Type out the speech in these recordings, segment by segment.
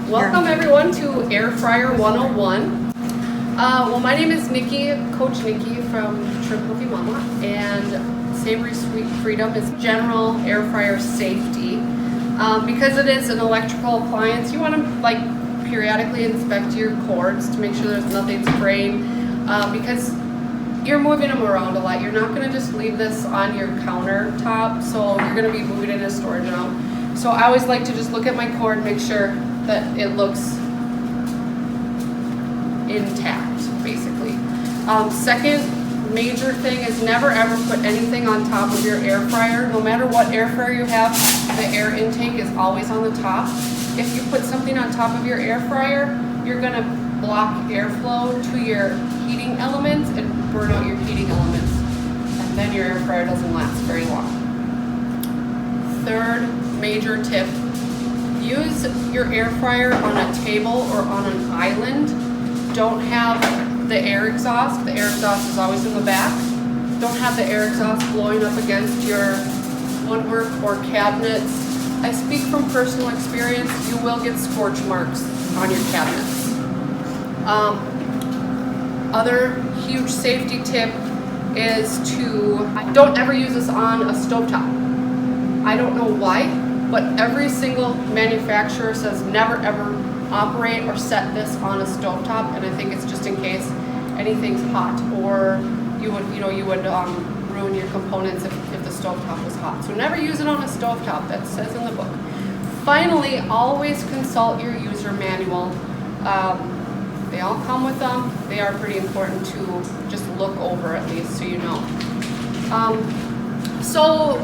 Welcome everyone to Air Fryer 101. Well, my name is Nikki, Coach Nikki from Shrimp Cookie Mama, and Savory Sweet Freedom is general air fryer safety. Because it is an electrical appliance, you want to periodically inspect your cords to make sure there's nothing spraying, because you're moving them around a lot. You're not going to just leave this on your countertop, so you're going to be moving it in a storage room. So I always like to just look at my cord, make sure that it looks intact, basically. Second major thing is never ever put anything on top of your air fryer. No matter what air fryer you have, the air intake is always on the top. If you put something on top of your air fryer, you're going to block airflow to your heating elements and burn out your heating elements. And then your air fryer doesn't last very long. Third major tip, use your air fryer on a table or on an island. Don't have the air exhaust. The air exhaust is always in the back. Don't have the air exhaust blowing up against your woodwork or cabinets. I speak from personal experience. You will get scorch marks on your cabinets. Other huge safety tip is to don't ever use this on a stovetop. I don't know why, but every single manufacturer says never ever operate or set this on a stovetop, and I think it's just in case anything's hot, or you would ruin your components if the stovetop was hot. So never use it on a stovetop. That says in the book. Finally, always consult your user manual. They all come with them. They are pretty important to just look over at least so you know. So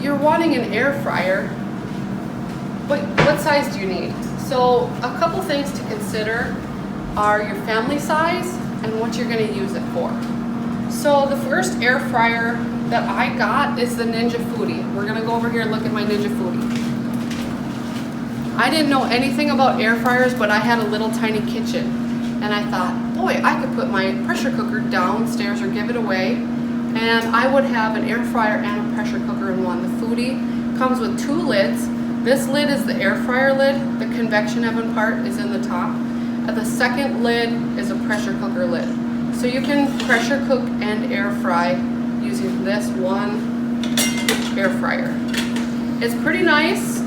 you're wanting an air fryer. What size do you need? So a couple things to consider are your family size and what you're going to use it for. So the first air fryer that I got is the Ninja Foodie. We're going to go over here and look at my Ninja Foodie. I didn't know anything about air fryers, but I had a little tiny kitchen, and I thought, boy, I could put my pressure cooker downstairs or give it away, and I would have an air fryer and a pressure cooker in one. The Foodie comes with two lids. This lid is the air fryer lid. The convection oven part is in the top. And the second lid is a pressure cooker lid. So you can pressure cook and air fry using this one air fryer. It's pretty nice.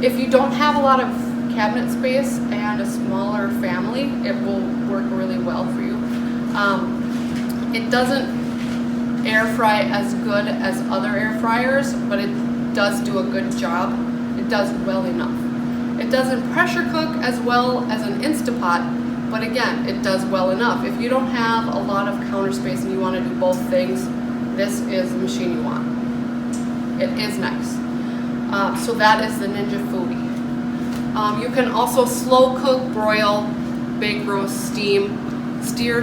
If you don't have a lot of cabinet space and a smaller family, it will work really well for you. It doesn't air fry as good as other air fryers, but it does do a good job. It does well enough. It doesn't pressure cook as well as an Instapot, but again, it does well enough. If you don't have a lot of counter space and you want to do both things, this is the machine you want. It is nice. So that is the Ninja Foodie. You can also slow cook, broil, bake, roast, steam, sear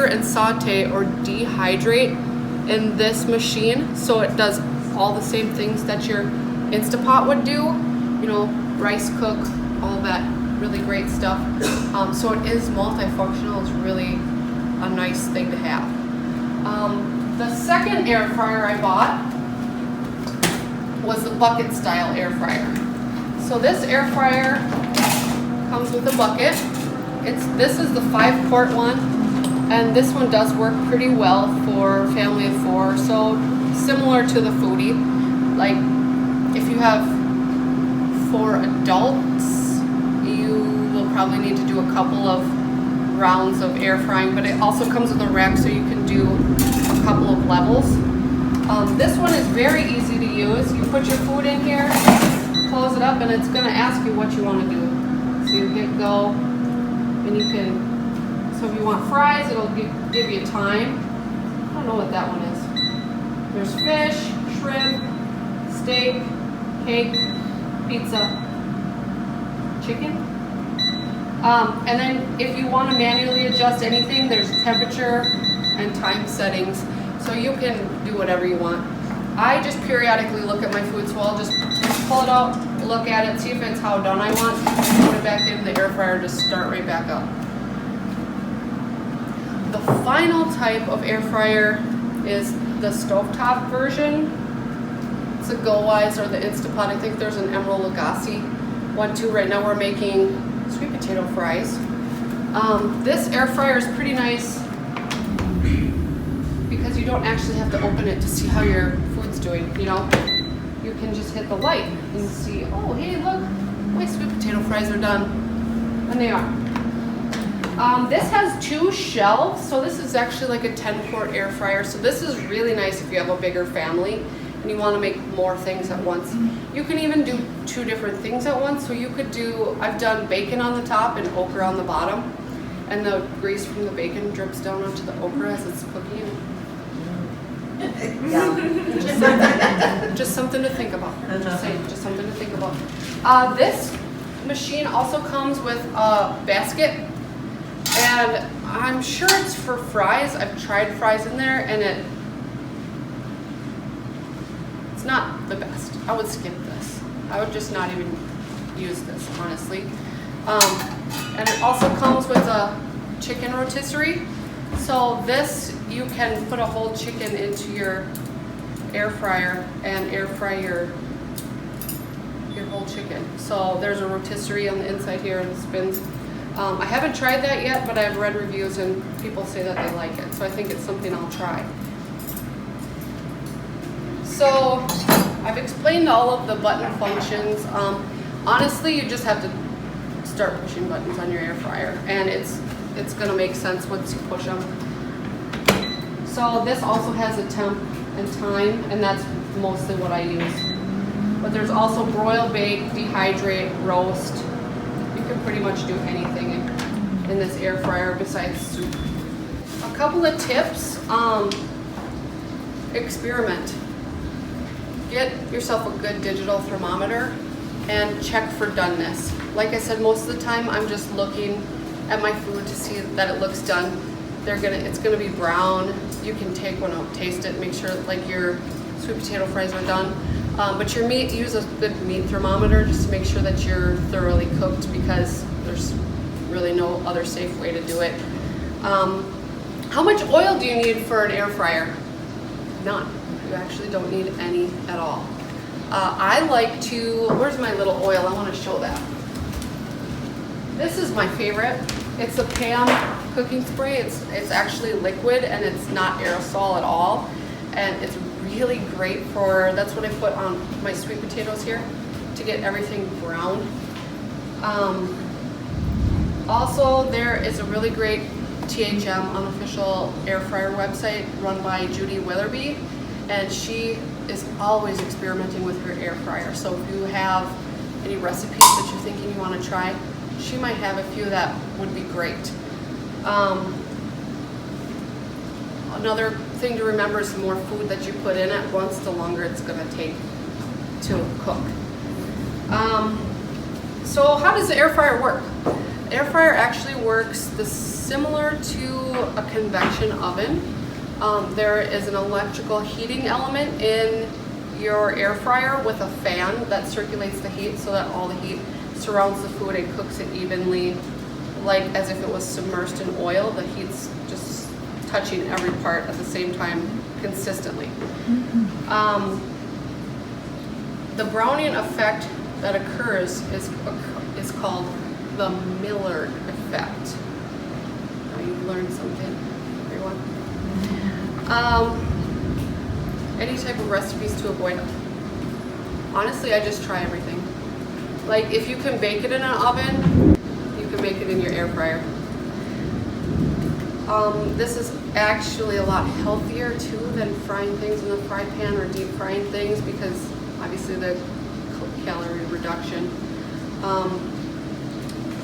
and saute, or dehydrate in this machine. So it does all the same things that your Instapot would do. You know, rice cook, all that really great stuff. So it is multifunctional. It's really a nice thing to have. The second air fryer I bought was the bucket style air fryer. So this air fryer comes with a bucket. This is the 5-quart one, and this one does work pretty well for a family of 4. So similar to the Foodie, like if you have 4 adults, you will probably need to do a couple of rounds of air frying, but it also comes with a rack so you can do a couple of levels. This one is very easy to use. You put your food in here, close it up, and it's going to ask you what you want to do. So you hit go, and you can, so if you want fries, it'll give you time. I don't know what that one is. There's fish, shrimp, steak, cake, pizza, chicken. And then if you want to manually adjust anything, there's temperature and time settings. So you can do whatever you want. I just periodically look at my food, so I'll just pull it out, look at it, see if it's how done I want, put it back in the air fryer, just start right back up. The final type of air fryer is the stovetop version. It's a Go-Wise or the Instapot. I think there's an Emerald Lagasse one too. Right now we're making sweet potato fries. This air fryer is pretty nice because you don't actually have to open it to see how your food's doing, you know? You can just hit the light and see, oh, hey, look, my sweet potato fries are done. And they are. This has 2 shelves, so this is actually like a 10-quart air fryer. So this is really nice if you have a bigger family and you want to make more things at once. You can even do 2 different things at once. So you could do, I've done bacon on the top and okra on the bottom, and the grease from the bacon drips down onto the okra as it's cooking. Yeah. Just something to think about. Just saying, just something to think about. This machine also comes with a basket, and I'm sure it's for fries. I've tried fries in there, and it's not the best. I would skip this. I would just not even use this, honestly. And it also comes with a chicken rotisserie. So this, you can put a whole chicken into your air fryer and air fry your whole chicken. So there's a rotisserie on the inside here and it spins. I haven't tried that yet, but I've read reviews and people say that they like it. So I think it's something I'll try. So I've explained all of the button functions. Honestly, you just have to start pushing buttons on your air fryer, and it's going to make sense once you push them. So this also has a temp and time, and that's mostly what I use. But there's also broil, bake, dehydrate, roast. You can pretty much do anything in this air fryer besides soup. A couple of tips. Experiment. Get yourself a good digital thermometer and check for doneness. Like I said, most of the time I'm just looking at my food to see that it looks done. It's gonna be brown. You can take one out, taste it, make sure like your sweet potato fries are done. But your meat, use a good meat thermometer just to make sure that you're thoroughly cooked, because there's really no other safe way to do it. How much oil do you need for an air fryer? None. You actually don't need any at all. I like to, where's my little oil? I want to show that. This is my favorite. It's a Pam cooking spray. It's actually liquid and it's not aerosol at all. And it's really great for, that's what I put on my sweet potatoes here to get everything brown. Also, there is a really great THM unofficial air fryer website run by Judy Willerby, and she is always experimenting with her air fryer. So if you have any recipes that you're thinking you want to try, she might have a few that would be great. Another thing to remember is the more food that you put in at once, the longer it's going to take to cook. So how does the air fryer work? The air fryer actually works similar to a convection oven. There is an electrical heating element in your air fryer with a fan that circulates the heat so that all the heat surrounds the food and cooks it evenly, like as if it was submersed in oil. The heat's just touching every part at the same time consistently. The browning effect that occurs is called the Maillard effect. Now you've learned something, everyone. Any type of recipes to avoid. Honestly, I just try everything. Like if you can bake it in an oven, you can make it in your air fryer. This is actually a lot healthier too than frying things in the fry pan or deep frying things, because obviously the calorie reduction.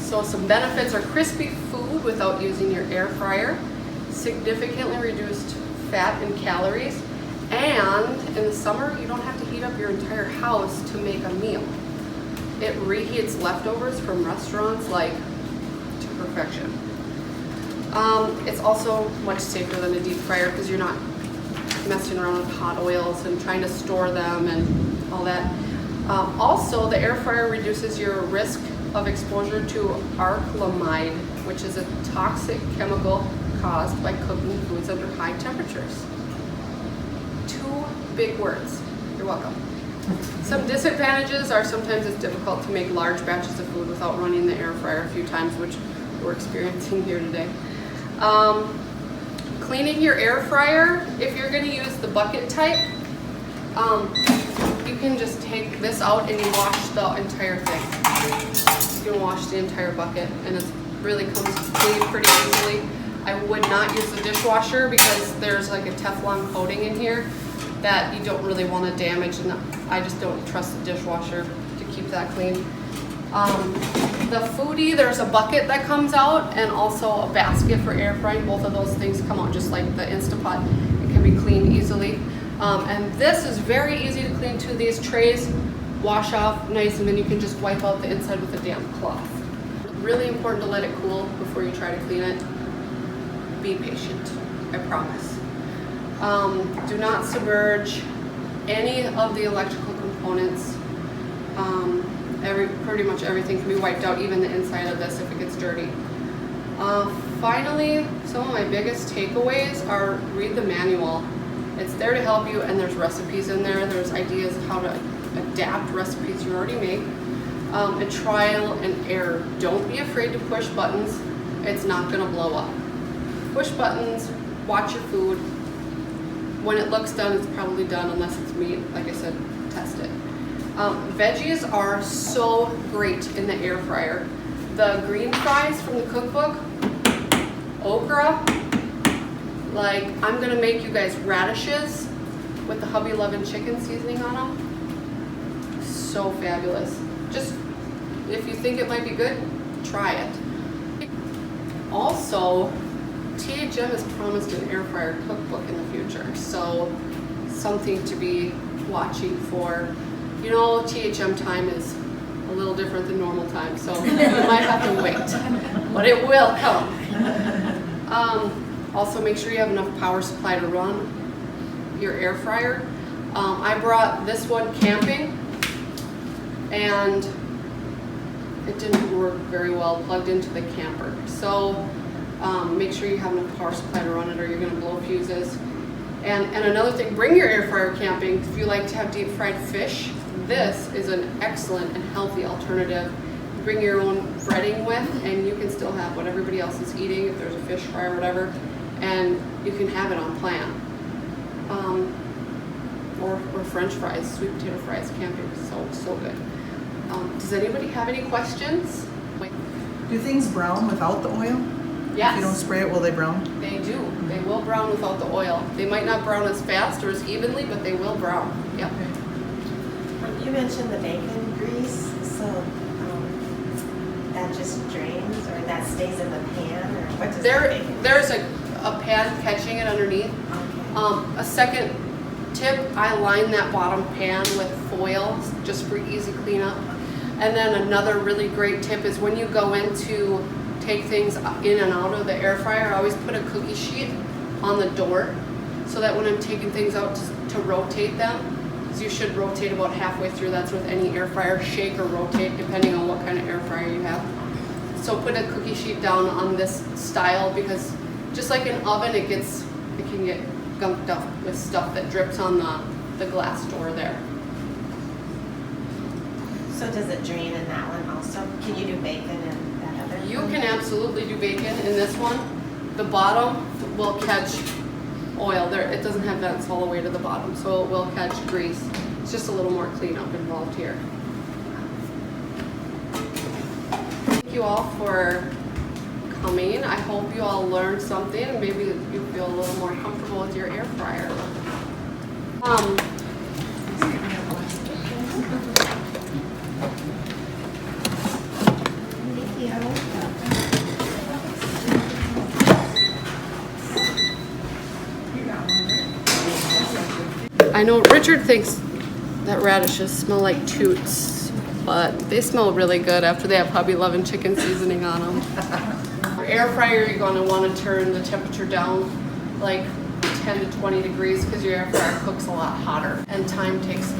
So some benefits are crispy food without using your air fryer, significantly reduced fat and calories, and in the summer you don't have to heat up your entire house to make a meal. It reheats leftovers from restaurants like to perfection. It's also much safer than a deep fryer because you're not messing around with hot oils and trying to store them and all that. Also, the air fryer reduces your risk of exposure to acrylamide, which is a toxic chemical caused by cooking foods under high temperatures. 2 big words. You're welcome. Some disadvantages are sometimes it's difficult to make large batches of food without running the air fryer a few times, which we're experiencing here today. Cleaning your air fryer, if you're going to use the bucket type, you can just take this out and you wash the entire thing. You can wash the entire bucket and it really comes clean pretty easily. I would not use the dishwasher because there's like a Teflon coating in here that you don't really want to damage, and I just don't trust the dishwasher to keep that clean. The foodie, there's a bucket that comes out and also a basket for air frying. Both of those things come out just like the Instapot. It can be cleaned easily. And this is very easy to clean too. These trays wash off nice, and then you can just wipe out the inside with a damp cloth. Really important to let it cool before you try to clean it. Be patient, I promise. Do not submerge any of the electrical components. Pretty much everything can be wiped out, even the inside of this if it gets dirty. Finally, some of my biggest takeaways are read the manual. It's there to help you, and there's recipes in there. There's ideas how to adapt recipes you already make. And trial and error. Don't be afraid to push buttons. It's not gonna blow up. Push buttons, watch your food. When it looks done, it's probably done unless it's meat. Like I said, test it. Veggies are so great in the air fryer. The green fries from the cookbook, okra, like I'm gonna make you guys radishes with the Hubby Lovin' chicken seasoning on them. So fabulous. Just, if you think it might be good, try it. Also, THM has promised an air fryer cookbook in the future, so something to be watching for. You know, THM time is a little different than normal time, so you might have to wait, but it will come. Also, make sure you have enough power supply to run your air fryer. I brought this one camping, and it didn't work very well plugged into the camper. So make sure you have enough power supply to run it, or you're going to blow fuses. And another thing, bring your air fryer camping if you like to have deep fried fish. This is an excellent and healthy alternative. Bring your own breading with, and you can still have what everybody else is eating if there's a fish fry or whatever, and you can have it on plan. Or French fries, sweet potato fries, camping, so good. Does anybody have any questions? Do things brown without the oil? Yes. If you don't spray it, will they brown? They do. They will brown without the oil. They might not brown as fast or as evenly, but they will brown. Yep. You mentioned the bacon grease, so that just drains, or that stays in the pan, or what does the bacon? There's a pan catching it underneath. Okay. A second tip, I line that bottom pan with foil just for easy cleanup. And then another really great tip is when you go in to take things in and out of the air fryer, I always put a cookie sheet on the door so that when I'm taking things out to rotate them, so you should rotate about halfway through. That's with any air fryer, shake or rotate depending on what kind of air fryer you have. So put a cookie sheet down on this style, because just like an oven, it can get gunked up with stuff that drips on the glass door there. So does it drain in that one also? Can you do bacon in that other? You can absolutely do bacon in this one. The bottom will catch oil. It doesn't have vents all the way to the bottom, so it will catch grease. It's just a little more cleanup involved here. Thank you all for coming. I hope you all learned something, and maybe you feel a little more comfortable with your air fryer. I know Richard thinks that radishes smell like toots, but they smell really good after they have Hubby Lovin' chicken seasoning on them. Your air fryer, you're going to want to turn the temperature down like 10 to 20 degrees because your air fryer cooks a lot hotter, and time takes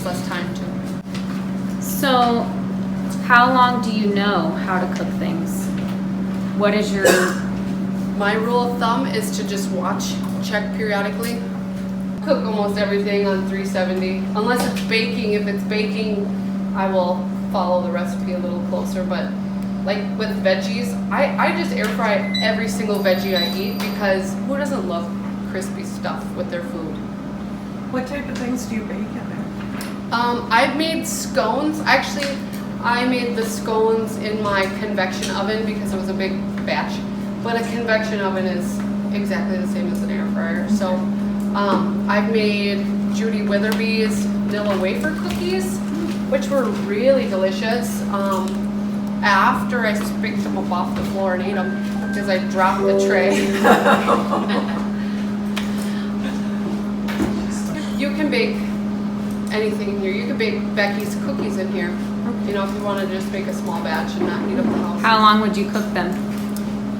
less time too. So, how long do you know how to cook things? What is your... My rule of thumb is to just check periodically. cook almost everything on 370, unless it's baking. If it's baking, I will follow the recipe a little closer, but like with veggies, I just air fry every single veggie I eat because who doesn't love crispy stuff with their food? What type of things do you bake in there? I've made scones. Actually, I made the scones in my convection oven because it was a big batch, but a convection oven is exactly the same as an air fryer. So I've made Judy Witherby's vanilla wafer cookies, which were really delicious. After I picked them up off the floor and ate them because I dropped the tray. You can bake anything in here. You can bake Becky's cookies in here. You know, if you want to just make a small batch and not heat up the house. How long would you cook them?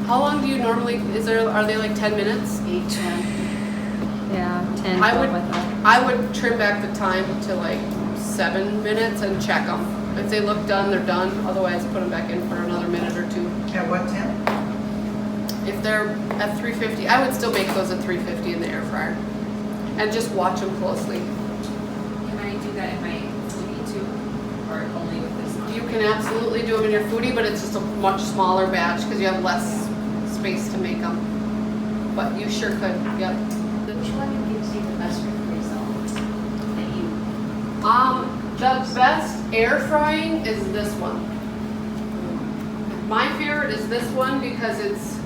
How long do you normally? Are they like 10 minutes? 8, 10. Yeah, 10, I 12, would- I thought. I would trim back the time to like 7 minutes and check them. If they look done, they're done. Otherwise, put them back in for another minute or two. At what temp? If they're at 350, I would still make those at 350 in the air fryer. And just watch them closely. Can I do that in my foodie too, or only with this one? You can absolutely do them in your foodie, but it's just a much smaller batch because you have less space to make them. But you sure could, yep. Which one gives you the best results that you? The best air frying is this one. My favorite is this one because it's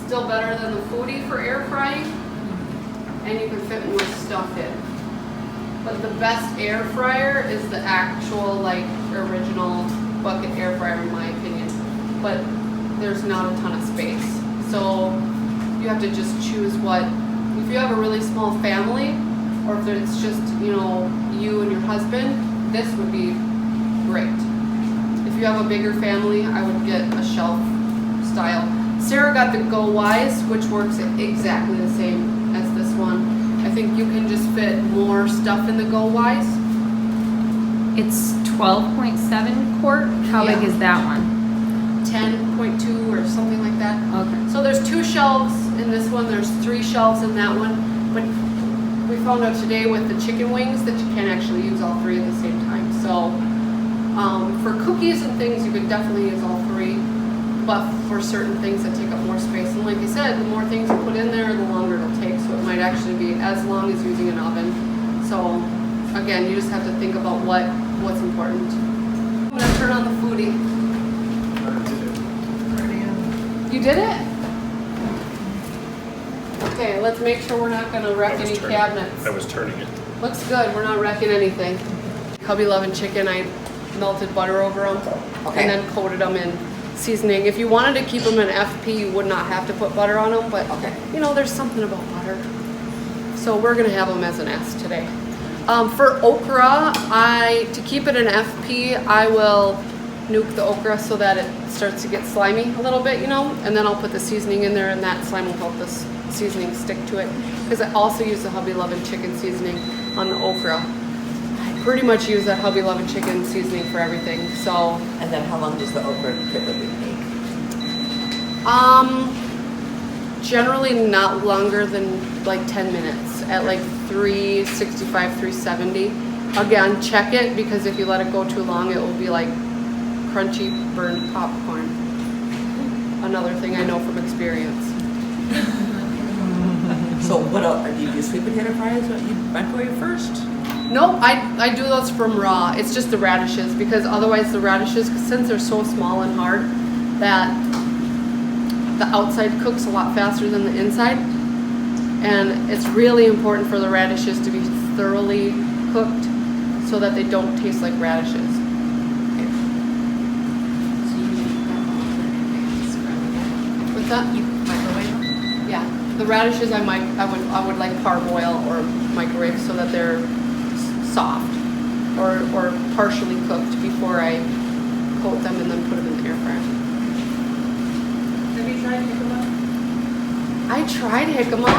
still better than the foodie for air frying, and you can fit more stuff in. But the best air fryer is the actual like original bucket air fryer in my opinion. But there's not a ton of space. So you have to just choose what, if you have a really small family, or if it's just, you know, you and your husband, this would be great. If you have a bigger family, I would get a shelf style. Sarah got the Go Wise, which works exactly the same as this one. I think you can just fit more stuff in the Go Wise. It's 12.7 quart. How Yeah. big is that one? 10.2 or something like that. Okay. So there's 2 shelves in this one, there's 3 shelves in that one, but we found out today with the chicken wings that you can't actually use all 3 at the same time. So for cookies and things, you could definitely use all 3, but for certain things that take up more space, and like you said, the more things you put in there, the longer it'll take, so it might actually be as long as using an oven. So again, you just have to think about what's important. I'm gonna turn on the foodie. Already in. You did it? Okay, let's make sure we're not gonna wreck any cabinets. I was turning it. Looks good, we're not wrecking anything. Hubby Lovin' Chicken, I melted butter over them and then coated them in seasoning. If you wanted to keep them in FP, you would not have to put butter on them, but you know, there's something about butter. So we're gonna have them as an S today. For okra, to keep it in FP, I will nuke the okra so that it starts to get slimy a little bit, you know, and then I'll put the seasoning in there and that slime will help this seasoning stick to it. Because I also use the Hubby Lovin' Chicken seasoning on the okra. I pretty much use that Hubby Lovin' Chicken seasoning for everything, so. And then how long does the okra typically take? Generally not longer than like 10 minutes at like 365, 370. Again, check it because if you let it go too long, it will be like crunchy burned popcorn. Another thing I know from experience. So what else, do you do sweet potato fries? What you microwave first? No, I do those from raw. It's just the radishes because otherwise the radishes, since they're so small and hard, that the outside cooks a lot faster than the inside. And it's really important for the radishes to be thoroughly cooked so that they don't taste like radishes. So you make them all in advance. What's that? You microwave them? Yeah, the radishes I would like parboil or microwave so that they're soft or partially cooked before I coat them and then put them in the air fryer. Have you tried jicama? I tried jicama.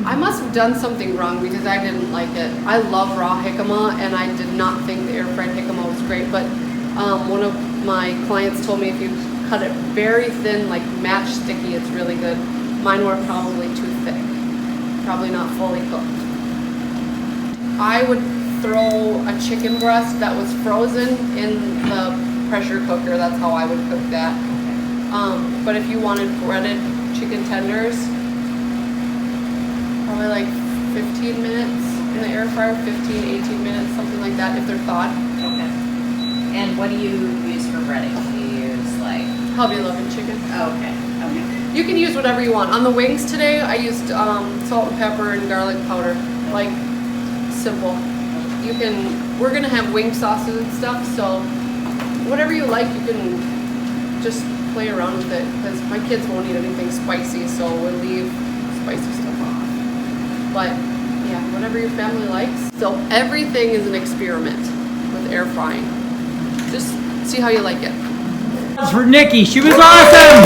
I must have done something wrong because I didn't like it. I love raw jicama and I did not think the air fried jicama was great, but one of my clients told me if you cut it very thin, like match sticky, it's really good. Mine were probably too thick. probably not fully cooked. I would throw a chicken breast that was frozen in the pressure cooker. That's how I would cook that. But if you wanted breaded chicken tenders, probably like 15 minutes in the air fryer, 15, 18 minutes, something like that if they're thawed. Okay. And what do you use for breading? Do you use like? Hobby Loving chicken. Oh, okay. Okay. You can use whatever you want. On the wings today, I used salt and pepper and garlic powder. Like, simple. You can, we're gonna have wing sauces and stuff, so whatever you like, you can just play around with it. Because my kids won't eat anything spicy, so we'll leave spicy stuff off. But yeah, whatever your family likes. So everything is an experiment with air frying. Just see how you like it. For Nikki, she was awesome!